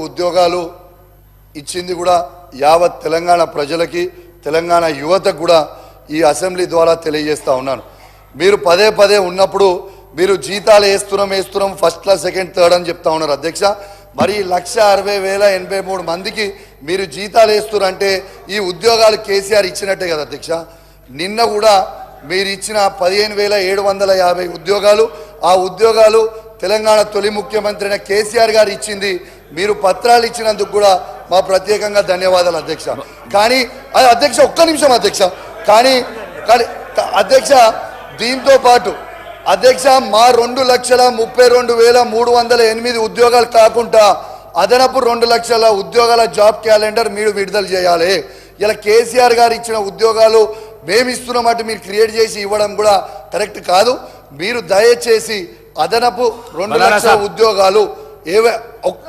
ఉద్యోగాలు ఇచ్చింది కూడా యావత్ తెలంగాణ ప్రజలకి తెలంగాణ యువతకు కూడా ఈ అసెంబ్లీ ద్వారా తెలియజేస్తా ఉన్నాను. మీరు పదే పదే ఉన్నప్పుడు మీరు జీతాలు వేస్తున్నాం ఫస్ట్ క్లాస్ సెకండ్ థర్డ్ అని చెప్తా ఉన్నారు అధ్యక్ష. మరి 1,60,083 మందికి మీరు జీతాలు వేస్తున్నారంటే ఈ ఉద్యోగాలు కేసీఆర్ ఇచ్చినట్టే కదా అధ్యక్ష. నిన్న కూడా మీరు ఇచ్చిన 15,750 ఉద్యోగాలు, ఆ ఉద్యోగాలు తెలంగాణ తొలి ముఖ్యమంత్రి అయిన కేసీఆర్ గారు ఇచ్చింది. మీరు పత్రాలు ఇచ్చినందుకు కూడా మా ప్రత్యేకంగా ధన్యవాదాలు అధ్యక్ష. కానీ అధ్యక్ష ఒక్క నిమిషం అధ్యక్ష, కానీ అధ్యక్ష దీంతో పాటు అధ్యక్ష మా 2,32,308 ఉద్యోగాలు కాకుండా అదనపు 2 లక్షల ఉద్యోగాల జాబ్ క్యాలెండర్ మీరు విడుదల చేయాలి. ఇలా కేసీఆర్ గారు ఇచ్చిన ఉద్యోగాలు మేము ఇస్తున్నామంటే మీరు క్రియేట్ చేసి ఇవ్వడం కూడా కరెక్ట్ కాదు. మీరు దయచేసి అదనపు 2 లక్షల ఉద్యోగాలు ఒక్క